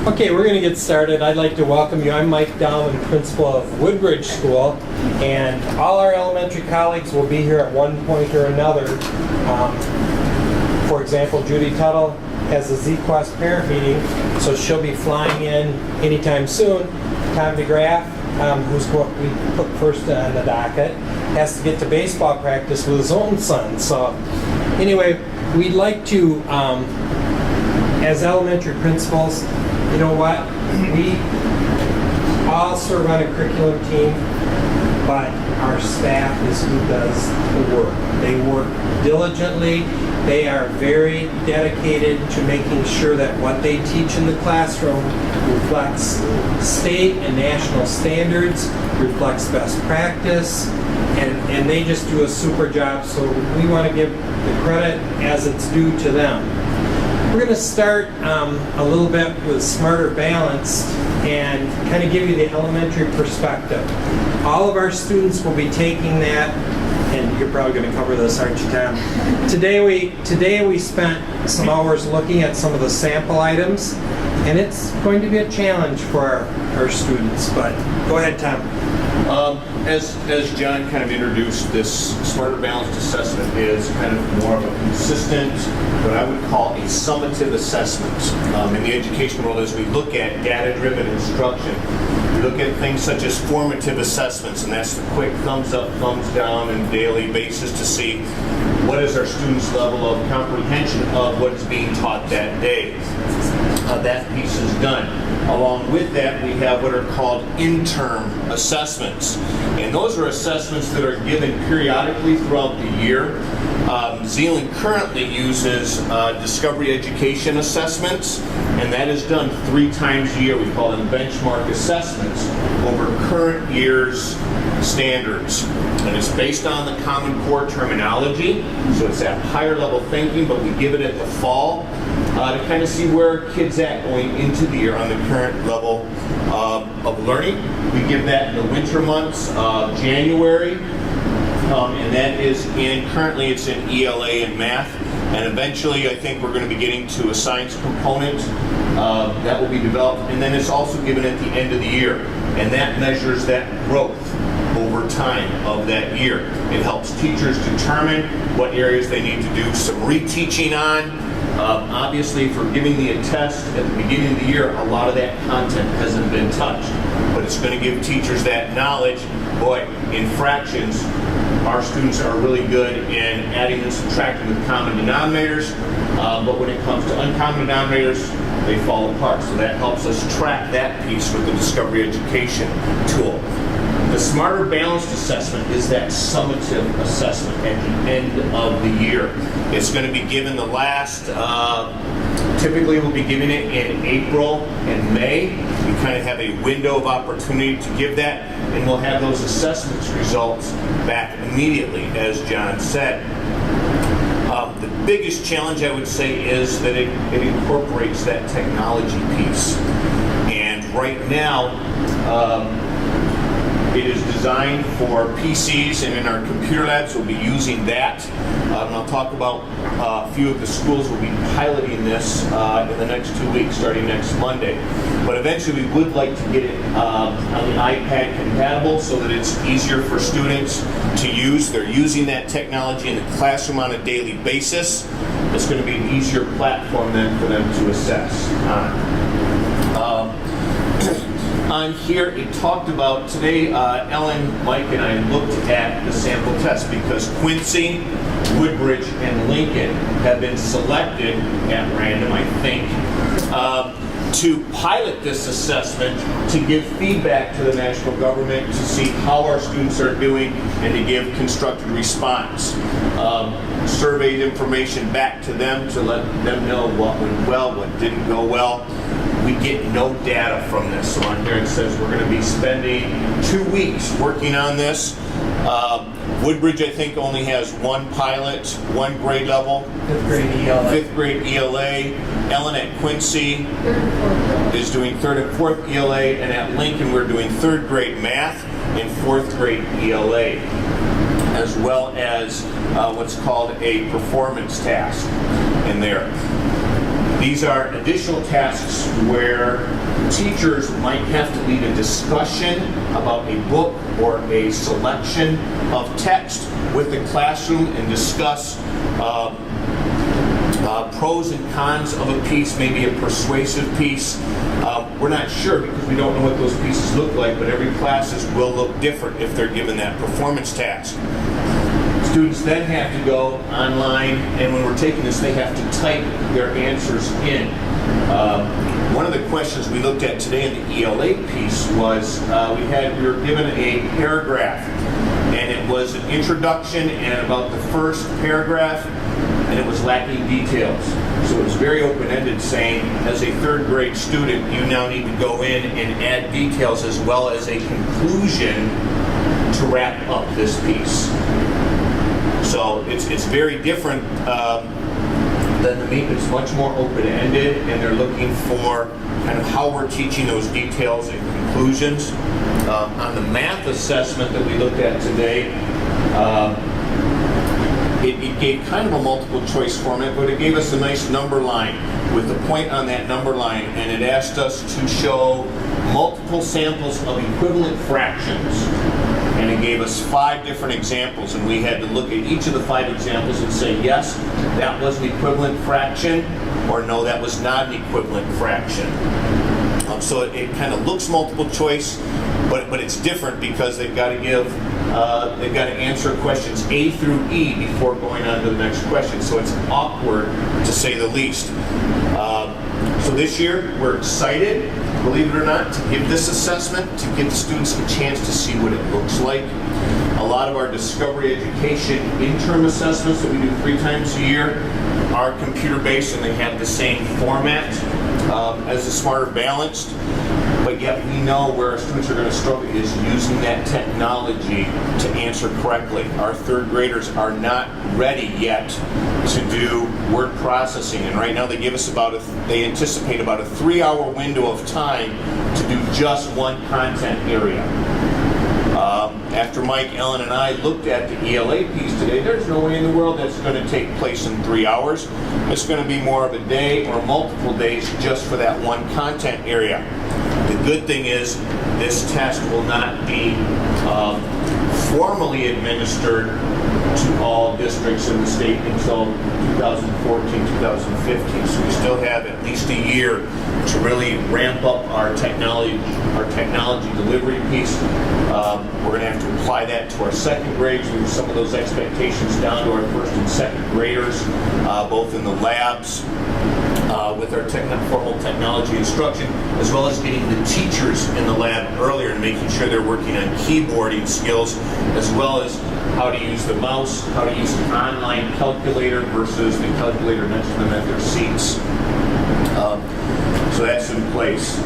Okay, we're going to get started. I'd like to welcome you. I'm Mike Dowman, principal of Woodbridge School, and all our elementary colleagues will be here at one point or another. For example, Judy Tuttle has a Z-Quest parent meeting, so she'll be flying in anytime soon. Tom DeGraff, who's what we put first on the docket, has to get to baseball practice with his own son. So anyway, we'd like to, as elementary principals, you know what, we all serve on a curriculum team, but our staff is who does the work. They work diligently. They are very dedicated to making sure that what they teach in the classroom reflects state and national standards, reflects best practice, and they just do a super job, so we want to give the credit as it's due to them. We're going to start a little bit with Smarter Balanced and kind of give you the elementary perspective. All of our students will be taking that, and you're probably going to cover this, aren't you, Tom? Today we spent some hours looking at some of the sample items, and it's going to be a challenge for our students, but go ahead, Tom. As John kind of introduced, this Smarter Balanced assessment is kind of more of a consistent, what I would call a summative assessment. In the education world, as we look at data-driven instruction, we look at things such as formative assessments, and that's the quick thumbs up, thumbs down on a daily basis to see what is our students' level of comprehension of what is being taught that day. That piece is done. Along with that, we have what are called interim assessments. And those are assessments that are given periodically throughout the year. Zeeland currently uses discovery education assessments, and that is done 3 times a year. We call them benchmark assessments over current year's standards. And it's based on the Common Core terminology, so it's that higher level thinking, but we give it at the fall to kind of see where kids at going into the year on the current level of learning. We give that in the winter months, January, and that is currently it's in ELA and math, and eventually I think we're going to be getting to a science component that will be developed, and then it's also given at the end of the year, and that measures that growth over time of that year. It helps teachers determine what areas they need to do some reteaching on. Obviously, for giving the test at the beginning of the year, a lot of that content hasn't been touched, but it's going to give teachers that knowledge. Boy, in fractions, our students are really good in adding and subtracting with common denominators, but when it comes to uncommon denominators, they fall apart. So that helps us track that piece with the Discovery Education tool. The Smarter Balanced assessment is that summative assessment at the end of the year. It's going to be given the last, typically we'll be giving it in April and May. We kind of have a window of opportunity to give that, and we'll have those assessments results back immediately, as John said. The biggest challenge, I would say, is that it incorporates that technology piece. And right now, it is designed for PCs, and in our computer labs we'll be using that. And I'll talk about a few of the schools will be piloting this in the next 2 weeks, starting next Monday. But eventually we would like to get it on the iPad compatible so that it's easier for students to use. They're using that technology in the classroom on a daily basis. It's going to be an easier platform then for them to assess on here. It talked about today, Ellen, Mike, and I looked at the sample test because Quincy, Woodbridge, and Lincoln have been selected at random, I think, to pilot this assessment to give feedback to the national government to see how our students are doing and to give constructive response. Surveyed information back to them to let them know what went well, what didn't go well. We get no data from this. So on here it says we're going to be spending 2 weeks working on this. Woodbridge, I think, only has 1 pilot, 1 grade level. 5th grade ELA. 5th grade ELA. Ellen at Quincy is doing 3rd and 4th ELA, and at Lincoln we're doing 3rd grade math and 4th grade ELA, as well as what's called a performance task in there. These are additional tasks where teachers might have to lead a discussion about a book or a selection of text with the classroom and discuss pros and cons of a piece, maybe a persuasive piece. We're not sure because we don't know what those pieces look like, but every classes will look different if they're given that performance task. Students then have to go online, and when we're taking this, they have to type their answers in. One of the questions we looked at today in the ELA piece was we were given a paragraph, and it was an introduction and about the first paragraph, and it was lacking details. So it was very open-ended, saying, as a third grade student, you now need to go in and add details as well as a conclusion to wrap up this piece. So it's very different than the MEAP. It's much more open-ended, and they're looking for kind of how we're teaching those details and conclusions. On the math assessment that we looked at today, it gave kind of a multiple choice format, but it gave us a nice number line with a point on that number line, and it asked us to show multiple samples of equivalent fractions. And it gave us 5 different examples, and we had to look at each of the 5 examples and say, yes, that was an equivalent fraction, or no, that was not an equivalent fraction. So it kind of looks multiple choice, but it's different because they've got to answer questions A through E before going on to the next question. So it's awkward, to say the least. So this year, we're excited, believe it or not, to give this assessment, to give the students a chance to see what it looks like. A lot of our discovery education interim assessments that we do 3 times a year are computer-based, and they have the same format as the Smarter Balanced. But yet we know where our students are going to struggle is using that technology to answer correctly. Our third graders are not ready yet to do word processing, and right now they anticipate about a 3-hour window of time to do just one content area. After Mike, Ellen, and I looked at the ELA piece today, there's no way in the world that's going to take place in 3 hours. It's going to be more of a day or multiple days just for that one content area. The good thing is this test will not be formally administered to all districts in the state until 2014, 2015. So we still have at least a year to really ramp up our technology delivery piece. We're going to have to apply that to our second grades, move some of those expectations down to our first and second graders, both in the labs, with our formal technology instruction, as well as getting the teachers in the lab earlier and making sure they're working on keyboarding skills, as well as how to use the mouse, how to use an online calculator versus the calculator next to them at their seats. So that's in place.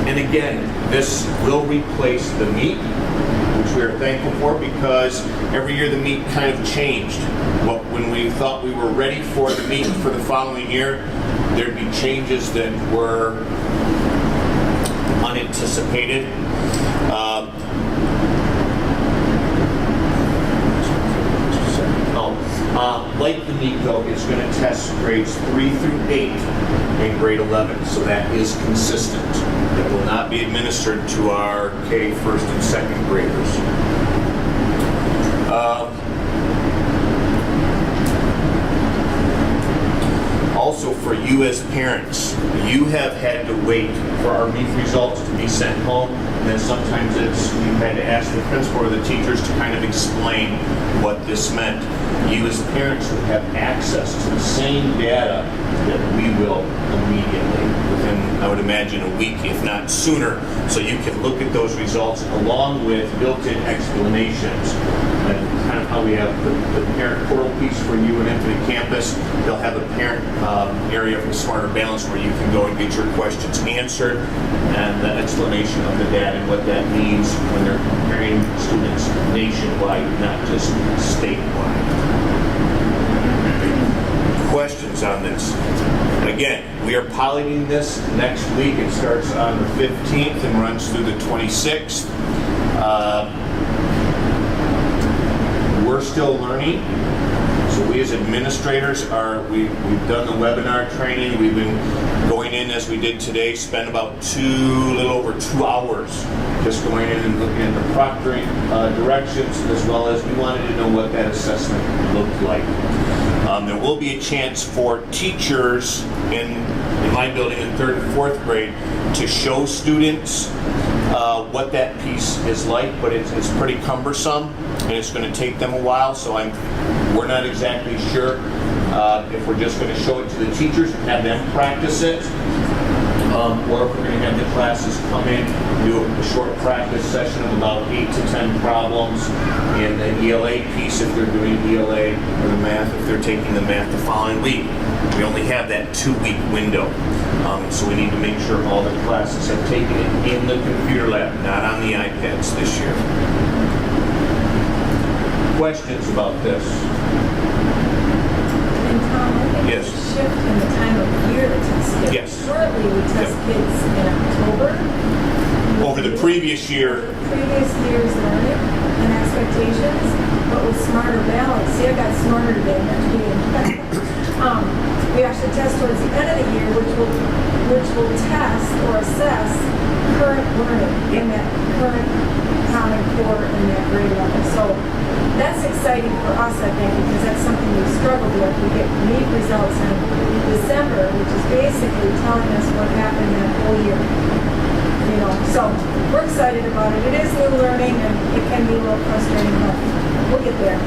And again, this will replace the MEAP, which we are thankful for, because every year the MEAP kind of changed. When we thought we were ready for the MEAP for the following year, there'd be changes that were unanticipated. Like the MEAP, though, it's going to test grades 3 through 8 and grade 11, so that is consistent. It will not be administered to our K first and second graders. Also, for you as parents, you have had to wait for our MEAP results to be sent home, and then sometimes you've had to ask the principal or the teachers to kind of explain what this meant. You as parents will have access to the same data that we will immediately, within, I would imagine, a week, if not sooner, so you can look at those results along with built-in explanations. And kind of how we have the parent portal piece for you and Infinite Campus. They'll have a parent area from Smarter Balance where you can go and get your questions answered, and the explanation of the data and what that means when they're comparing students nationwide, not just statewide. Questions on this? Again, we are piloting this next week. It starts on the 15th and runs through the 26th. we're still learning. So we as administrators we've done the webinar training. We've been going in as we did today, spent about a little over 2 hours just going in and looking at the proctoring directions, as well as we wanted to know what that assessment looked like. There will be a chance for teachers in my building in 3rd and 4th grade to show students what that piece is like, but it's pretty cumbersome and it's going to take them a while, so we're not exactly sure if we're just going to show it to the teachers and have them practice it, or if we're going to have the classes come in, do a short practice session of about 8 to 10 problems, and the ELA piece if they're doing ELA, or the math if they're taking the math the following week. We only have that 2-week window, so we need to make sure all the classes have taken it in the computer lab, not on the iPads this year. Questions about this? And Tom, I think Yes. there's a shift in the time of year to test kids. Yes. Currently, we test kids in October. Over the previous year, Previous year's learning and expectations, but with Smarter Balance. See, I got smarter today, not today. We actually test towards the end of the year, which will test or assess current learning in that current Common Core in that grade level. So that's exciting for us, I think, because that's something we struggle with. We get neat results in December, which is basically telling us what happened that whole year. You know, so we're excited about it. It is new learning, and it can be a little frustrating, but we'll get there.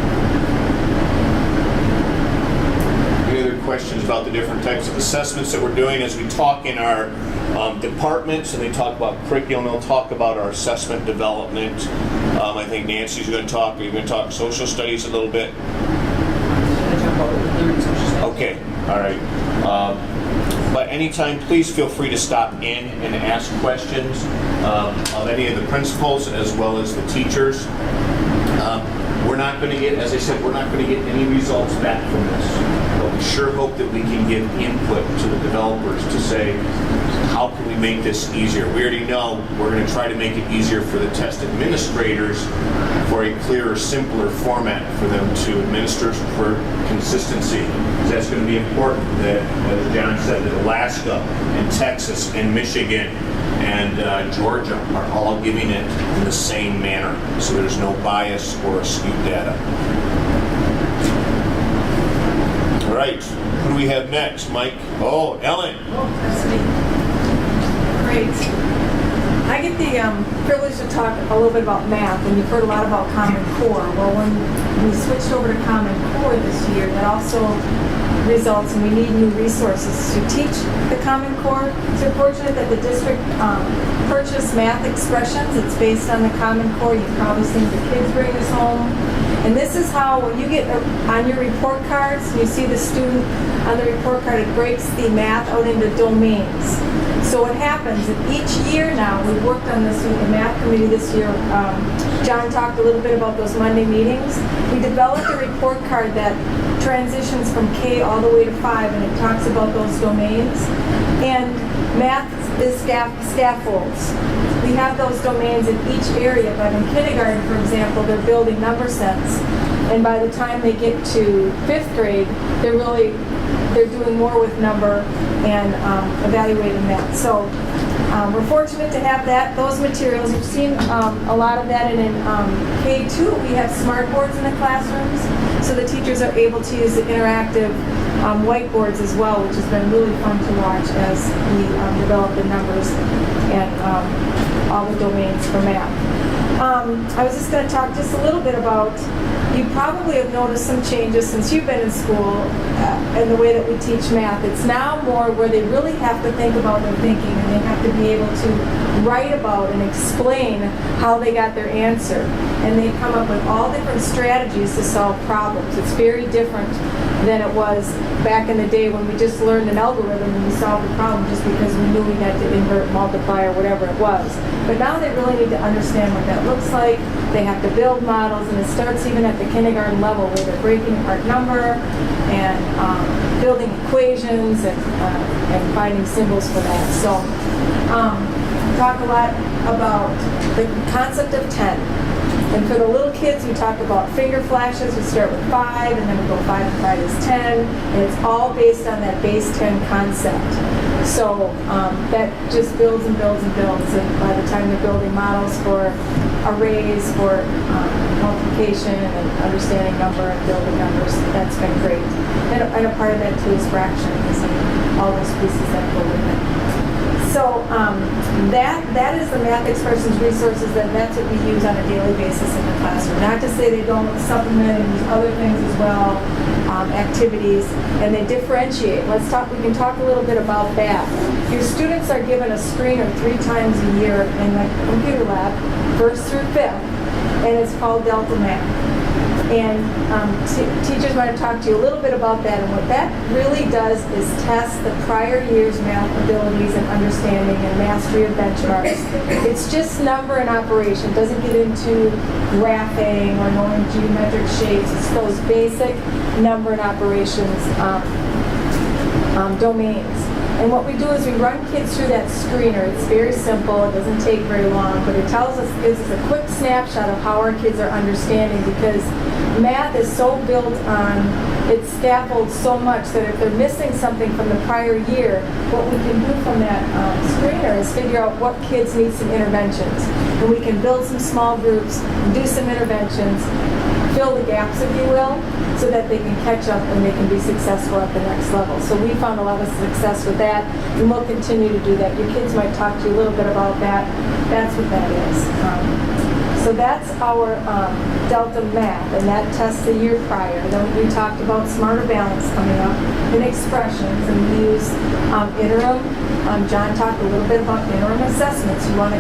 any other questions about the different types of assessments that we're doing as we talk in our departments, and they talk about curriculum, they'll talk about our assessment development. I think Nancy's going to talk. Are you going to talk social studies a little bit? Okay, all right. But anytime, please feel free to stop in and ask questions of any of the principals as well as the teachers. We're not going to get, as I said, we're not going to get any results back from this. But we sure hope that we can give input to the developers to say, how can we make this easier? We already know we're going to try to make it easier for the test administrators for a clearer, simpler format for them to administer for consistency. That's going to be important that, as John said, that Alaska and Texas and Michigan and Georgia are all giving it in the same manner, so there's no bias or skewed data. All right, who do we have next, Mike? Oh, Ellen. Oh, that's me. Great. I get the privilege to talk a little bit about math, and you've heard a lot about Common Core. Well, when we switched over to Common Core this year, that also results in we need new resources to teach the Common Core. So we're fortunate that the district purchased math expressions. It's based on the Common Core. You've probably seen the kids bring this home. And this is how, when you get on your report cards, you see the student on the report card, it breaks the math out into domains. So what happens, each year now, we've worked on this with the math committee this year. John talked a little bit about those Monday meetings. We developed a report card that transitions from K all the way to 5, and it talks about those domains. And math is scaffolds. We have those domains in each area, but in kindergarten, for example, they're building number sets. And by the time they get to 5th grade, they're doing more with number and evaluating that. So we're fortunate to have those materials. You've seen a lot of that, and in K2 we have smart boards in the classrooms, so the teachers are able to use the interactive whiteboards as well, which has been really fun to watch as we develop the numbers and all the domains for math. I was just going to talk just a little bit about, you probably have noticed some changes since you've been in school in the way that we teach math. It's now more where they really have to think about their thinking, and they have to be able to write about and explain how they got their answer. And they come up with all different strategies to solve problems. It's very different than it was back in the day when we just learned an algorithm and we solved the problem just because we knew we had to invert, multiply, or whatever it was. But now they really need to understand what that looks like. They have to build models, and it starts even at the kindergarten level where they're breaking apart number and building equations and finding symbols for that. So talk a lot about the concept of 10. And for the little kids, we talk about finger flashes. We start with 5, and then we go 5 and 5 is 10. And it's all based on that base 10 concept. So that just builds and builds and builds. And by the time they're building models for arrays, for multiplication and understanding number and building numbers, that's been great. And a part of that too is fractions and all those pieces that go with it. So that is the math expressions resources, and that's what we use on a daily basis in the classroom. Not to say they don't supplement and use other things as well, activities, and they differentiate. We can talk a little bit about that. Your students are given a screener 3 times a year in the computer lab, 1st through 5th, and it's called Delta Math. And teachers want to talk to you a little bit about that, and what that really does is test the prior year's math abilities and understanding and mastery of benchmarks. It's just number and operation. It doesn't get into graphing or knowing geometric shapes. It's those basic number and operations domains. And what we do is we run kids through that screener. It's very simple. It doesn't take very long, but it gives us a quick snapshot of how our kids are understanding, because math is so built on, it's scaffolded so much that if they're missing something from the prior year, what we can do from that screener is figure out what kids need some interventions. And we can build some small groups, do some interventions, fill the gaps, if you will, so that they can catch up and they can be successful at the next level. So we found a lot of success with that, and we'll continue to do that. Your kids might talk to you a little bit about that. That's what that is. So that's our Delta Math, and that tests the year prior. Then we talked about Smarter Balance coming up in expressions, and we use interim. John talked a little bit about interim assessments. You want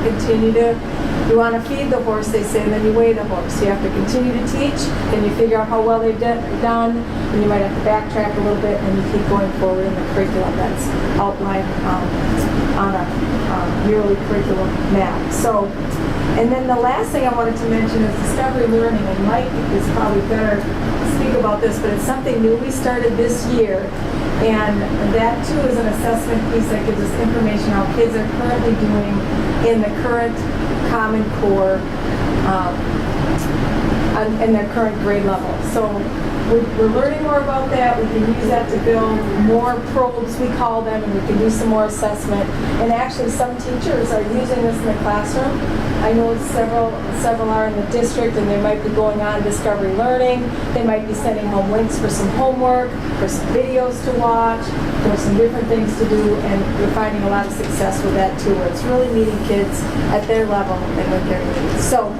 to feed the horse, they say, and then you weigh the horse. You have to continue to teach, then you figure out how well they've done, and you might have to backtrack a little bit, and you keep going forward in the curriculum that's outlined on a yearly curriculum map. So, and then the last thing I wanted to mention is discovery learning, and Mike is probably better to speak about this, but it's something new we started this year, and that too is an assessment piece that gives us information how kids are currently doing in the current Common Core in their current grade level. So we're learning more about that. We can use that to build more probes, we call them, and we can do some more assessment. And actually some teachers are using this in the classroom. I know several are in the district, and they might be going on Discovery Learning. They might be sending home links for some homework, for some videos to watch, for some different things to do, and we're finding a lot of success with that too, where it's really meeting kids at their level and with their needs. So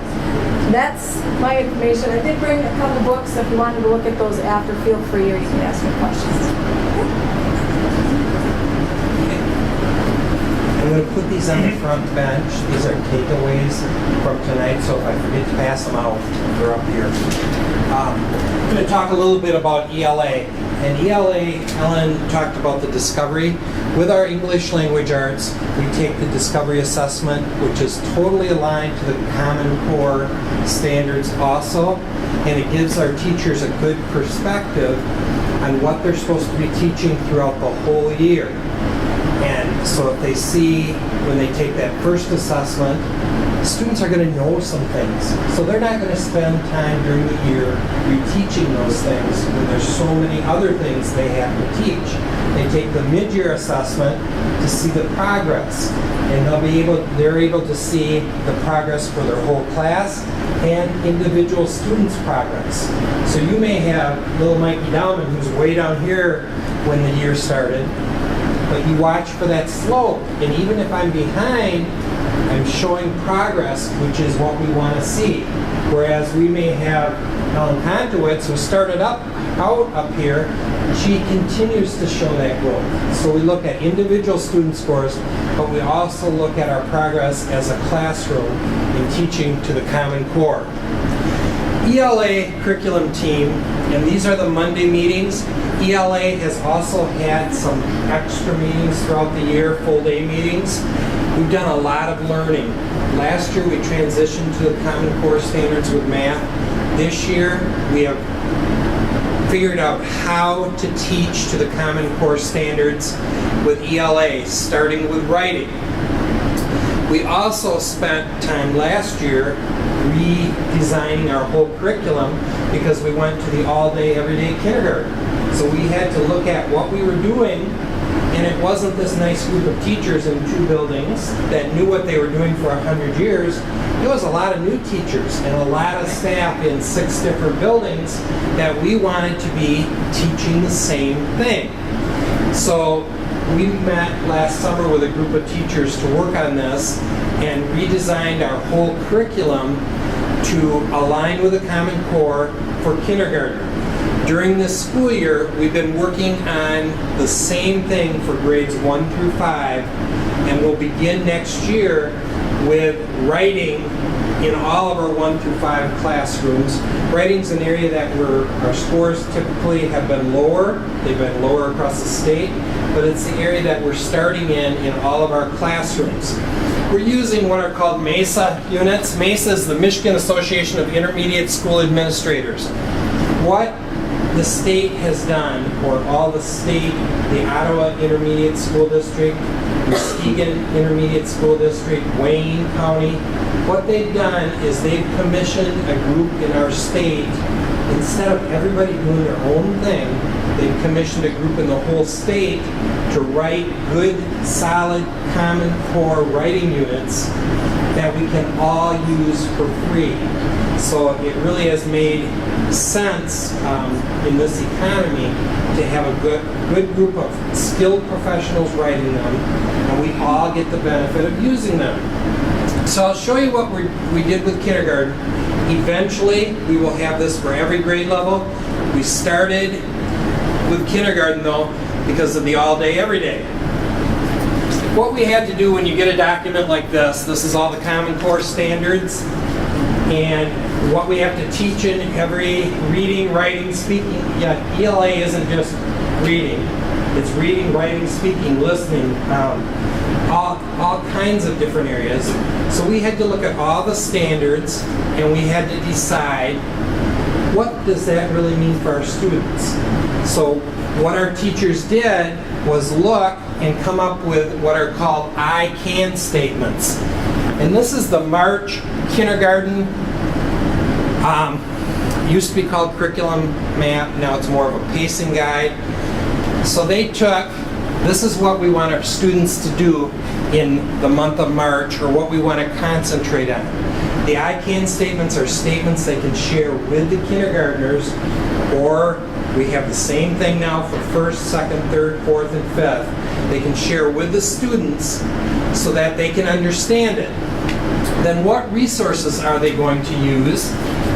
that's my information. I did bring a couple books. If you wanted to look at those after, feel free, or you can ask me questions. I'm going to put these on the front bench. These are takeaways from tonight, so if I forget to pass them out, they're up here. I'm going to talk a little bit about ELA. And ELA, Ellen talked about the discovery. With our English language arts, we take the discovery assessment, which is totally aligned to the Common Core standards also, and it gives our teachers a good perspective on what they're supposed to be teaching throughout the whole year. And so if they see, when they take that first assessment, students are going to know some things. So they're not going to spend time during the year reteaching those things when there's so many other things they have to teach. They take the mid-year assessment to see the progress, and they're able to see the progress for their whole class and individual students' progress. So you may have little Mikey Dowman, who's way down here when the year started, but you watch for that slope, and even if I'm behind, I'm showing progress, which is what we want to see. Whereas we may have Ellen Kontowitz, who started out up here, she continues to show that growth. So we look at individual student scores, but we also look at our progress as a classroom in teaching to the Common Core. ELA curriculum team, and these are the Monday meetings. ELA has also had some extra meetings throughout the year, full day meetings. We've done a lot of learning. Last year we transitioned to the Common Core standards with math. This year we have figured out how to teach to the Common Core standards with ELA, starting with writing. We also spent time last year redesigning our whole curriculum because we went to the all-day, everyday kindergarten. So we had to look at what we were doing, and it wasn't this nice group of teachers in 2 buildings that knew what they were doing for 100 years. It was a lot of new teachers and a lot of staff in 6 different buildings that we wanted to be teaching the same thing. So we met last summer with a group of teachers to work on this and redesigned our whole curriculum to align with the Common Core for kindergarten. During this school year, we've been working on the same thing for grades 1 through 5, and we'll begin next year with writing in all of our 1 through 5 classrooms. Writing's an area that our scores typically have been lower. They've been lower across the state, but it's the area that we're starting in all of our classrooms. We're using what are called MESA units. MESA is the Michigan Association of Intermediate School Administrators. What the state has done, or all the state, the Ottawa Intermediate School District, Muskegon Intermediate School District, Wayne County, what they've done is they've commissioned a group in our state. Instead of everybody doing their own thing, they've commissioned a group in the whole state to write good, solid, Common Core writing units that we can all use for free. So it really has made sense in this economy to have a good group of skilled professionals writing them, and we all get the benefit of using them. So I'll show you what we did with kindergarten. Eventually, we will have this for every grade level. We started with kindergarten though because of the all-day, everyday. What we had to do when you get a document like this is all the Common Core standards and what we have to teach in every reading, writing, speaking. Yeah, ELA isn't just reading. It's reading, writing, speaking, listening, all kinds of different areas. So we had to look at all the standards and we had to decide what does that really mean for our students. So what our teachers did was look and come up with what are called I can statements. And this is the March kindergarten, used to be called curriculum map, now it's more of a pacing guide. So they took, this is what we want our students to do in the month of March, or what we want to concentrate on. The I can statements are statements they can share with the kindergartners, or we have the same thing now for 1st, 2nd, 3rd, 4th, and 5th. They can share with the students so that they can understand it. Then what resources are they going to use?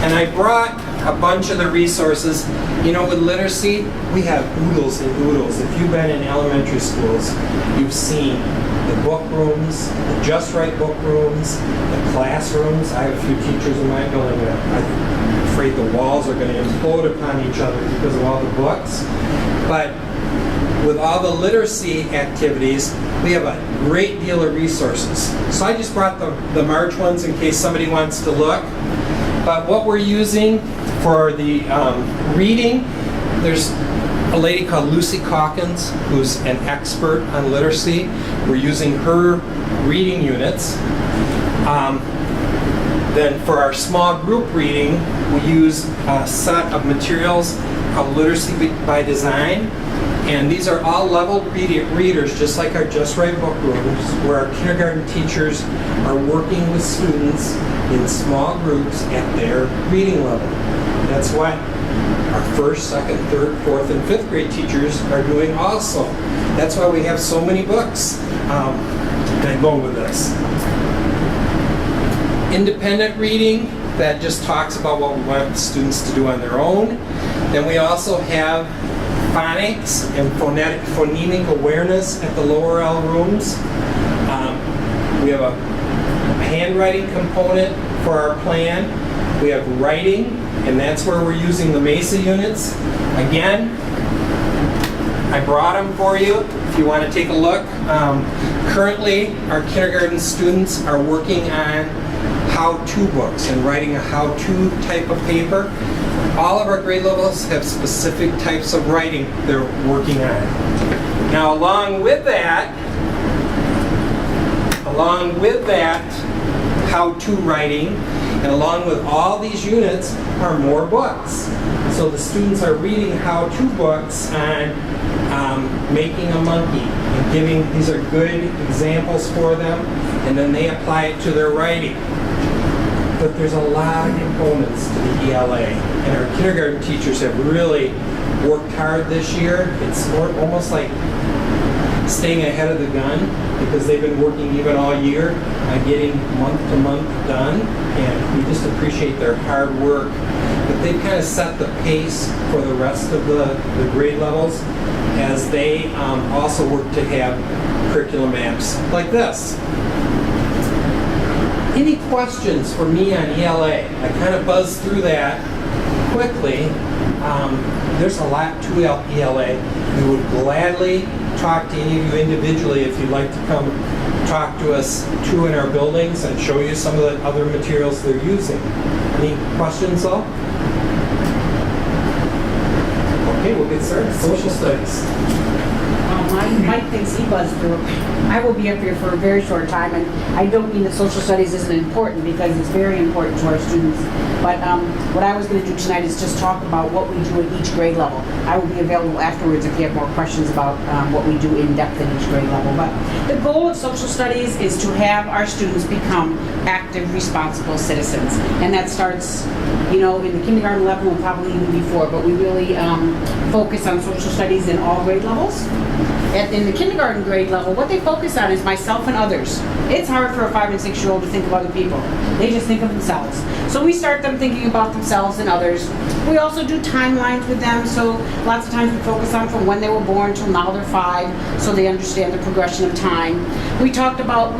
And I brought a bunch of the resources. You know, with literacy, we have oodles and oodles. If you've been in elementary schools, you've seen the book rooms, the Just Right book rooms, the classrooms. I have a few teachers in my building that I'm afraid the walls are going to implode upon each other because of all the books. But with all the literacy activities, we have a great deal of resources. So I just brought the March ones in case somebody wants to look. But what we're using for the reading, there's a lady called Lucy Calkins, who's an expert on literacy. We're using her reading units. Then for our small group reading, we use a set of materials called Literacy by Design. And these are all leveled readers, just like our Just Right book rooms, where our kindergarten teachers are working with students in small groups at their reading level. That's what our 1st, 2nd, 3rd, 4th, and 5th grade teachers are doing also. That's why we have so many books that go with this. Independent reading, that just talks about what we want students to do on their own. Then we also have phonics and phonemic awareness at the lower L rooms. We have a handwriting component for our plan. We have writing, and that's where we're using the MESA units. Again, I brought them for you if you want to take a look. Currently, our kindergarten students are working on how-to books and writing a how-to type of paper. All of our grade levels have specific types of writing they're working on. Now, along with that, along with that how-to writing, and along with all these units are more books. So the students are reading how-to books on making a monkey and giving, these are good examples for them, and then they apply it to their writing. But there's a lot of components to the ELA, and our kindergarten teachers have really worked hard this year. It's almost like staying ahead of the gun because they've been working even all year on getting month to month done, and we just appreciate their hard work. But they've kind of set the pace for the rest of the grade levels as they also work to have curriculum maps like this. Any questions for me on ELA? I kind of buzzed through that quickly. There's a lot to ELA. We would gladly talk to any of you individually if you'd like to come talk to us too in our buildings and show you some of the other materials they're using. Any questions though? Okay, we'll get started. Social studies. Mike thinks he buzzed through. I will be up here for a very short time, and I don't mean that social studies isn't important, because it's very important to our students. But what I was going to do tonight is just talk about what we do at each grade level. I will be available afterwards if you have more questions about what we do in depth at each grade level. But the goal of social studies is to have our students become active, responsible citizens. And that starts, in the kindergarten level and probably even before, but we really focus on social studies in all grade levels. In the kindergarten grade level, what they focus on is myself and others. It's hard for a 5 and 6-year-old to think of other people. They just think of themselves. So we start them thinking about themselves and others. We also do timelines with them, so lots of times we focus on from when they were born till now they're 5, so they understand the progression of time. We talk about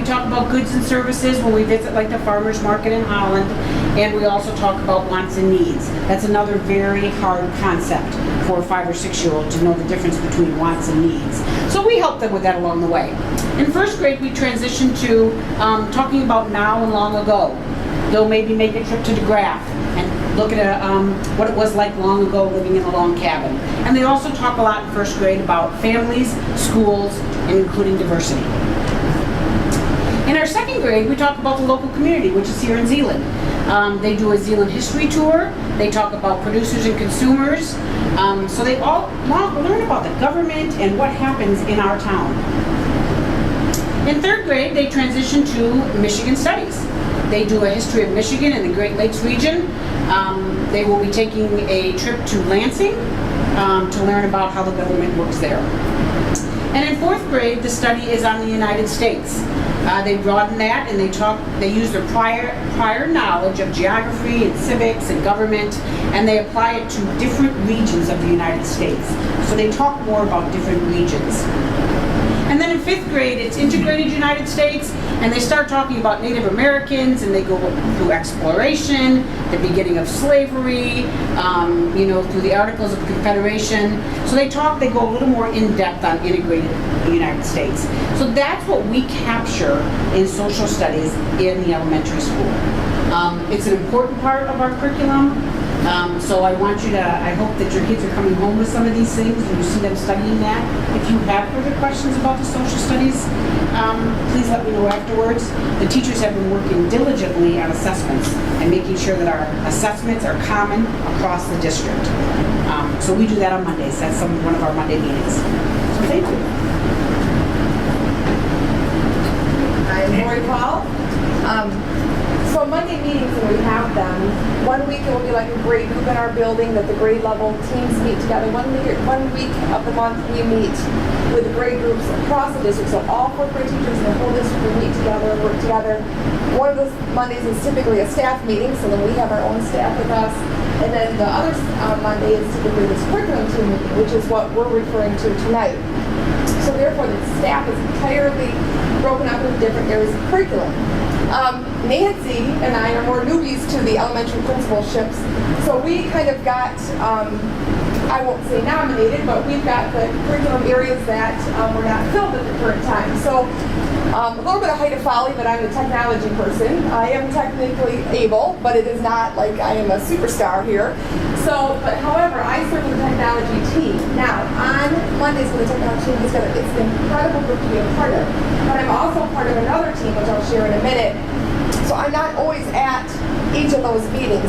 goods and services when we visit like the farmers market in Holland, and we also talk about wants and needs. That's another very hard concept for a 5 or 6-year-old to know the difference between wants and needs. So we help them with that along the way. In first grade, we transition to talking about now and long ago. They'll maybe make a trip to the graph and look at what it was like long ago living in a log cabin. And they also talk a lot in first grade about families, schools, and including diversity. In our second grade, we talk about the local community, which is here in Zeeland. They do a Zeeland history tour. They talk about producers and consumers. So they all learn about the government and what happens in our town. In third grade, they transition to Michigan Studies. They do a history of Michigan and the Great Lakes region. They will be taking a trip to Lansing to learn about how the government works there. And in fourth grade, the study is on the United States. They broaden that and they use their prior knowledge of geography and civics and government, and they apply it to different regions of the United States. So they talk more about different regions. And then in fifth grade, it's integrated United States, and they start talking about Native Americans, and they go through exploration, the beginning of slavery, through the Articles of Confederation. So they go a little more in depth on integrated United States. So that's what we capture in social studies in the elementary school. It's an important part of our curriculum. So I hope that your kids are coming home with some of these things and you see them studying that. If you have further questions about the social studies, please let me know afterwards. The teachers have been working diligently on assessments and making sure that our assessments are common across the district. So we do that on Mondays. That's one of our Monday meetings. So thank you. I'm Lori Paul. So Monday meetings, when we have them, 1 week it will be like a grade group in our building that the grade level teams meet together. 1 week of the month we meet with grade groups across the district. So all 4th grade teachers in the whole district will meet together, work together. One of those Mondays is typically a staff meeting, so then we have our own staff with us. And then the other Monday is typically this curriculum team meeting, which is what we're referring to tonight. So therefore the staff is entirely broken up into different areas of curriculum. Nancy and I are more newbies to the elementary principalships, so we kind of got, I won't say nominated, but we've got the curriculum areas that were not filled at the current time. So A little bit of height of folly, but I'm a technology person. I am technically able, but it is not like I am a superstar here. So, but however, I serve the technology team. Now, on Mondays for the technology team, it's an incredible group to be a part of. But I'm also part of another team, which I'll share in a minute. So I'm not always at each of those meetings.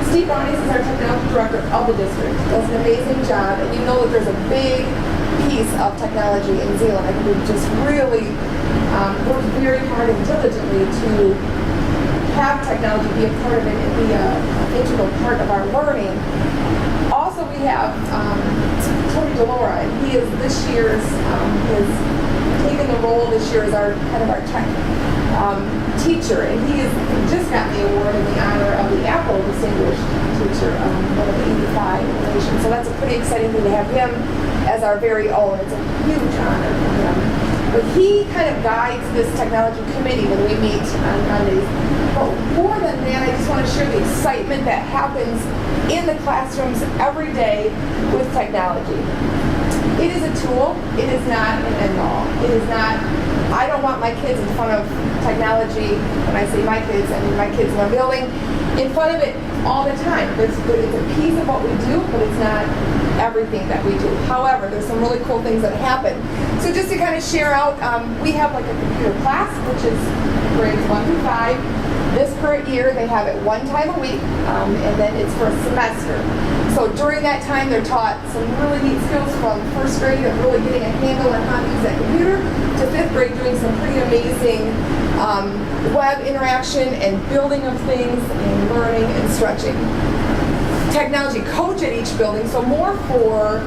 Steve Bonnies is our technology director of the district. Does an amazing job, and you know that there's a big piece of technology in Zeeland. I think we've just really worked very hard and diligently to have technology be a part of it and be an integral part of our learning. Also, we have Tony DeLora, and he is this year's has taken the role this year as our kind of our tech teacher, and he has just got the award in the honor of the Apple Distinguished Teacher, one of the 85 nations. So that's a pretty exciting thing to have him as our very own. It's a huge honor for him. But he kind of guides this technology committee when we meet on Mondays. But more than that, I just want to share the excitement that happens in the classrooms every day with technology. It is a tool. It is not an end-all. It is not, I don't want my kids in front of technology. When I say my kids, I mean my kids in our building, in front of it all the time. It's a piece of what we do, but it's not everything that we do. However, there's some really cool things that happen. So just to kind of share out, we have like a computer class, which is grades 1 through 5. This current year, they have it one time a week, and then it's for a semester. So during that time, they're taught some really neat skills from first grade of really getting a handle on how to use that computer to fifth grade, doing some pretty amazing web interaction and building of things and learning and stretching. Technology coach at each building, so more for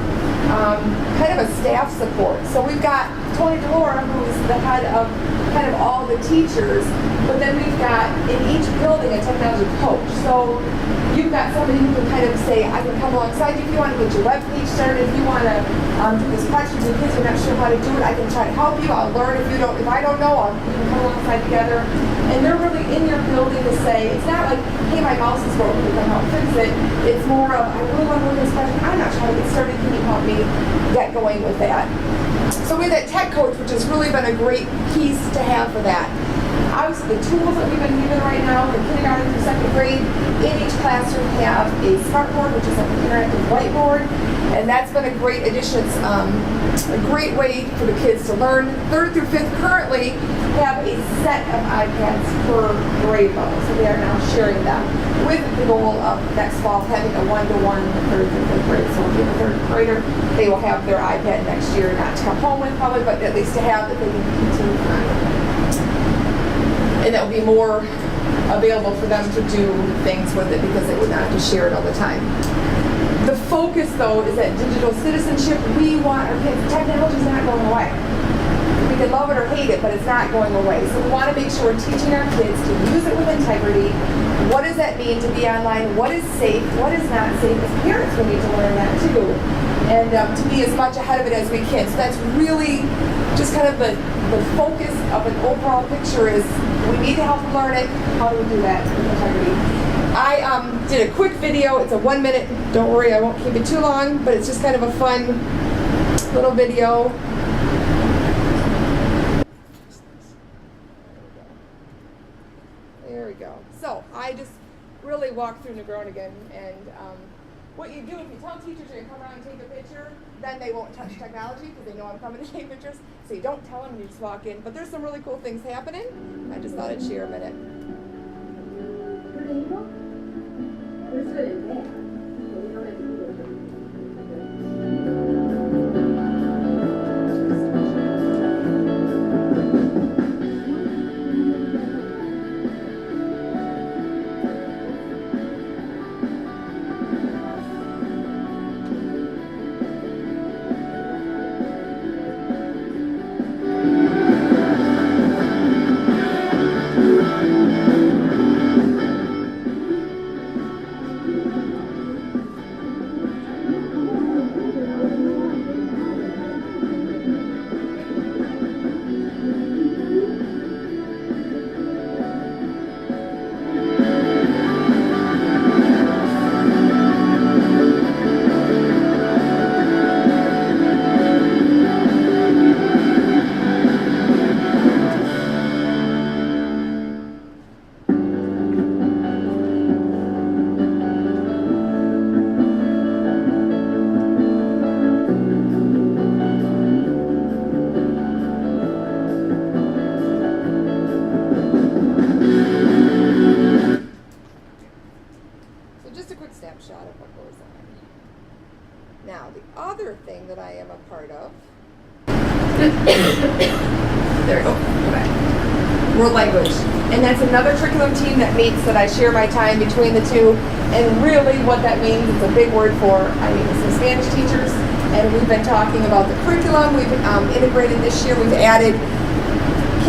kind of a staff support. So we've got Tony DeLora, who's the head of kind of all the teachers, but then we've got in each building a technology coach. So you've got somebody who can kind of say, I can come alongside you if you want to get your web page started, if you want to do this questions and kids are not sure how to do it, I can try to help you. I'll learn if I don't know, we can come alongside together. And they're really in your building to say, it's not like, hey, my mouse is broken, you can help fix it. It's more of, I really want to learn this question, I'm not sure how to get started, can you help me get going with that? So we have that tech coach, which has really been a great piece to have for that. Obviously, the tools that we've been given right now from kindergarten through second grade, in each classroom have a smartboard, which is like an interactive whiteboard, and that's been a great addition. It's a great way for the kids to learn. Third through fifth currently have a set of iPads per grade level, so they are now sharing them with the goal of next fall having a one-to-one third through fifth grade. So if you have a third grader, they will have their iPad next year, not to come home with probably, but at least to have that they can continue on. And that will be more available for them to do things with it because they would not have to share it all the time. The focus, though, is that digital citizenship. We want our kids, technology is not going away. We can love it or hate it, but it's not going away. So we want to make sure we're teaching our kids to use it with integrity. What does that mean to be online? What is safe? What is not safe? As parents, we need to learn that too. And to be as much ahead of it as we can. So that's really just kind of the focus of an overall picture is we need to help them learn it. How do we do that with integrity? I did a quick video. It's a 1 minute. Don't worry, I won't keep it too long, but it's just kind of a fun little video. There we go. So I just really walked through Negronigan, and what you do if you tell teachers you're going to come around and take a picture, then they won't touch technology because they know I'm coming to take pictures. So you don't tell them, you just walk in. But there's some really cool things happening. I just thought I'd share a minute. I'm a part of. There we go. Go back. World language. And that's another curriculum team that meets that I share my time between the two. And really what that means, it's a big word for, I mean, some Spanish teachers. And we've been talking about the curriculum. We've integrated this year. We've added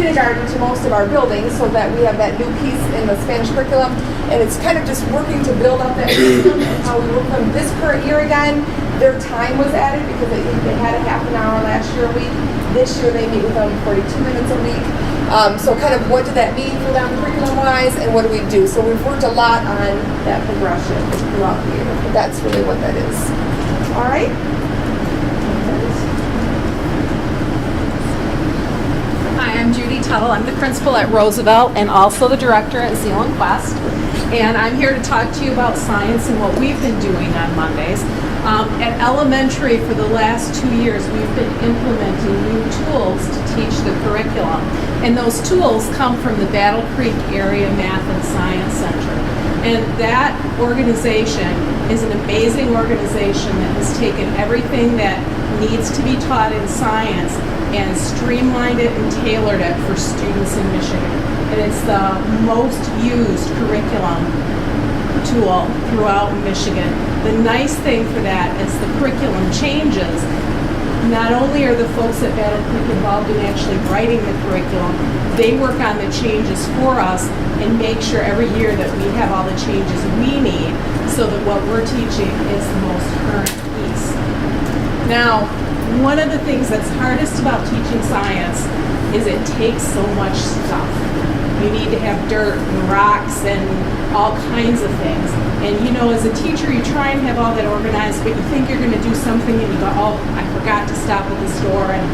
kindergarten to most of our buildings so that we have that new piece in the Spanish curriculum. And it's kind of just working to build up that curriculum and how we work them this current year again. Their time was added because they had a half an hour last year a week. This year they meet with them 42 minutes a week. So kind of what did that mean for them curriculum-wise and what do we do? So we've worked a lot on that progression throughout the year. But that's really what that is. All right? Hi, I'm Judy Tuttle. I'm the principal at Roosevelt and also the director at Zeeland Quest. And I'm here to talk to you about science and what we've been doing on Mondays. At elementary, for the last 2 years, we've been implementing new tools to teach the curriculum. And those tools come from the Battle Creek Area Math and Science Center. And that organization is an amazing organization that has taken everything that needs to be taught in science and streamlined it and tailored it for students in Michigan. And it's the most used curriculum tool throughout Michigan. The nice thing for that is the curriculum changes. Not only are the folks at Battle Creek involved in actually writing the curriculum, they work on the changes for us and make sure every year that we have all the changes we need so that what we're teaching is the most current piece. Now, one of the things that's hardest about teaching science is it takes so much stuff. You need to have dirt and rocks and all kinds of things. And you know, as a teacher, you try and have all that organized, but you think you're going to do something and you go, oh, I forgot to stop at the store and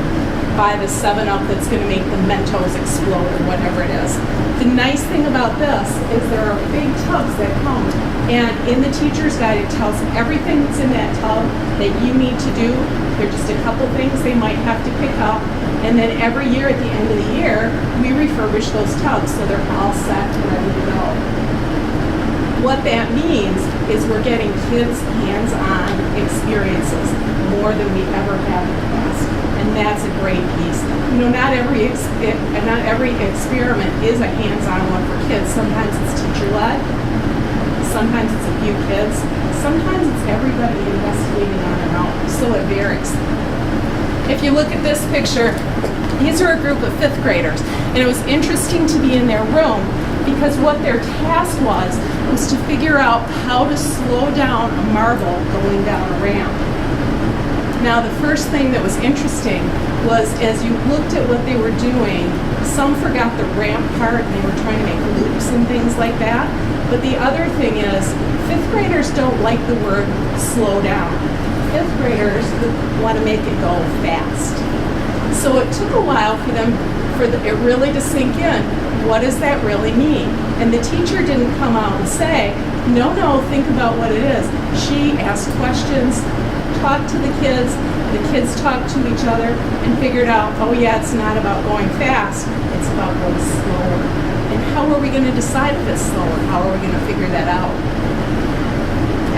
buy the 7-Up that's going to make the Mentos explode or whatever it is. The nice thing about this is there are big tubs that come, and in the teacher's guide it tells them everything that's in that tub that you need to do. There are just a couple things they might have to pick up, and then every year at the end of the year, we refurbish those tubs so they're all set and ready to go. What that means is we're getting kids hands-on experiences more than we ever have in the past. And that's a great piece. You know, not every experiment is a hands-on one for kids. Sometimes it's teacher-led. Sometimes it's a few kids. Sometimes it's everybody investigating on their own. So it varies. If you look at this picture, these are a group of 5th graders. And it was interesting to be in their room because what their task was to figure out how to slow down a marble going down a ramp. Now, the first thing that was interesting was as you looked at what they were doing, some forgot the ramp part and they were trying to make loops and things like that. But the other thing is, 5th graders don't like the word slow down. 5th graders want to make it go fast. So it took a while for them, it really to sink in. What does that really mean? And the teacher didn't come out and say, no, think about what it is. She asked questions, talked to the kids talked to each other and figured out, oh yeah, it's not about going fast, it's about going slower. And how are we going to decide if it's slower? How are we going to figure that out?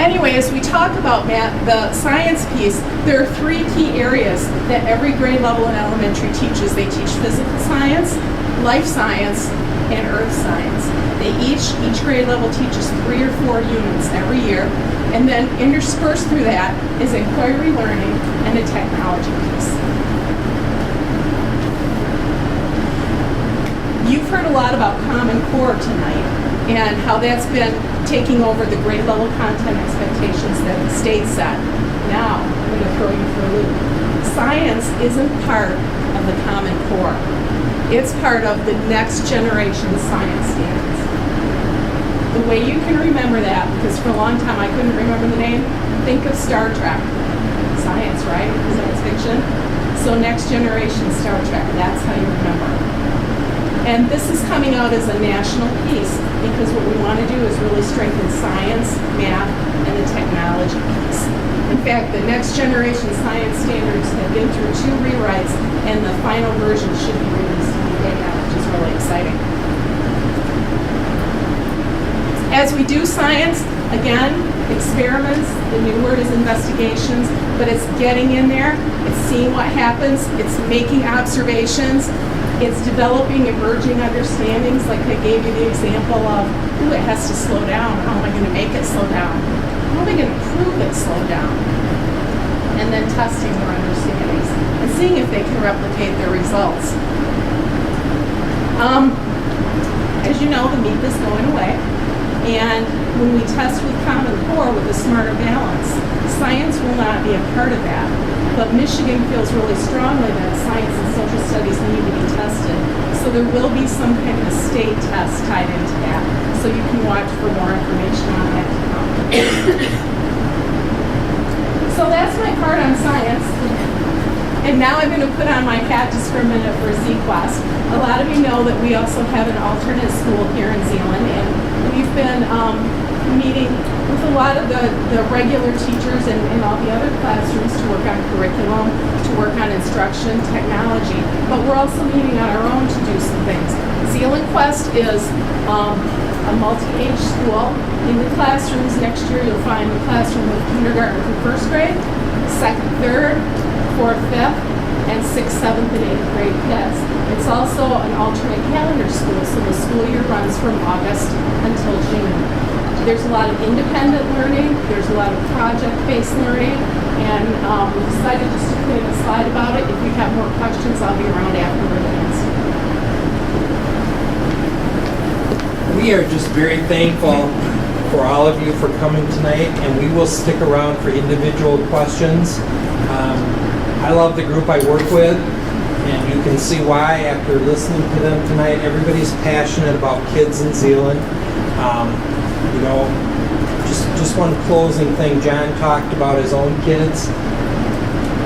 Anyway, as we talk about the science piece, there are 3 key areas that every grade level in elementary teaches. They teach physical science, life science, and earth science. Each grade level teaches 3 or 4 units every year, and then interspersed through that is inquiry learning and a technology piece. You've heard a lot about Common Core tonight and how that's been taking over the grade level content expectations that the state set. Now, I'm going to throw you for a loop. Science isn't part of the Common Core. It's part of the next generation science standards. The way you can remember that, because for a long time I couldn't remember the name, think of Star Trek. Science, right? Science fiction. So next generation Star Trek, that's how you remember. And this is coming out as a national piece because what we want to do is really strengthen science, math, and the technology piece. In fact, the next generation science standards have been through 2 rewrites, and the final version should be released any day now, which is really exciting. As we do science, again, the experiments, the new word is investigations, but it's getting in there, it's seeing what happens, it's making observations, it's developing emerging understandings, like I gave you the example of, ooh, it has to slow down. How am I going to make it slow down? How am I going to prove it slow down? And then testing their understandings and seeing if they can replicate their results. As you know, the MEP is going away. And when we test with Common Core with a smarter balance, science will not be a part of that. But Michigan feels really strongly that science and social studies need to be tested. So there will be some kind of a state test tied into that. So you can watch for more information on that to come. So that's my part on science. And now I'm going to put on my hat just for a minute for Z-Quest. A lot of you know that we also have an alternate school here in Zeeland, and we've been meeting with a lot of the regular teachers and all the other classrooms to work on curriculum, to work on instruction, technology, but we're also meeting on our own to do some things. Zeeland Quest is a multi-age school. In the classrooms next year, you'll find the classroom with kindergarten through first grade, second, third, fourth, fifth, and sixth, seventh, and eighth grade kids. It's also an alternate calendar school, so the school year runs from August until June. There's a lot of independent learning, there's a lot of project-based learning, and we decided just to put in a slide about it. If you have more questions, I'll be around afterward to answer. We are just very thankful for all of you for coming tonight, and we will stick around for individual questions. I love the group I work with, and you can see why after listening to them tonight. Everybody's passionate about kids in Zeeland. You know, just one closing thing. John talked about his own kids.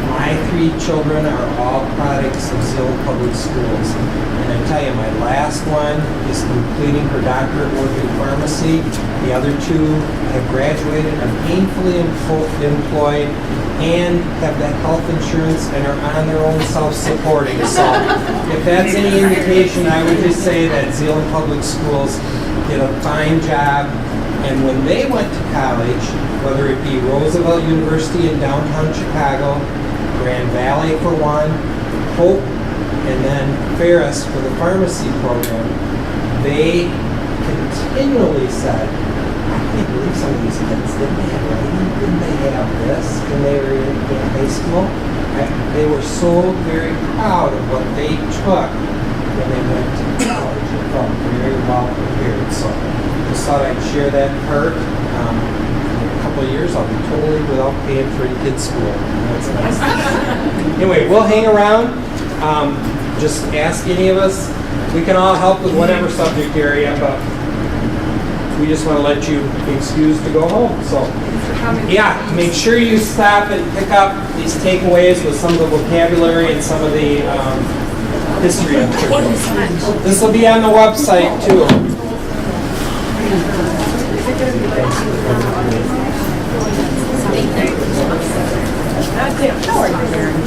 My 3 children are all products of Zeeland Public Schools. And I tell you, my last one is completing her doctorate work in pharmacy. The other 2 have graduated, are gainfully employed, and have that health insurance and are on their own self-supporting. So if that's any indication, I would just say that Zeeland Public Schools did a fine job. And when they went to college, whether it be Roosevelt University in downtown Chicago, Grand Valley for one, Hope, and then Ferris for the pharmacy program, they continually said, I can't believe some of these kids didn't have writing, didn't they have this when they were in high school? They were so very proud of what they took when they went to college and felt very well prepared. So just thought I'd share that part. In a couple of years, I'll be totally without paying for any kids' school. That's nice. Anyway, we'll hang around. Just ask any of us. We can all help with whatever subject area, but we just want to let you be excused to go home. So, yeah, make sure you stop and pick up these takeaways with some of the vocabulary and some of the history materials. This will be on the website too. How are you, Darren?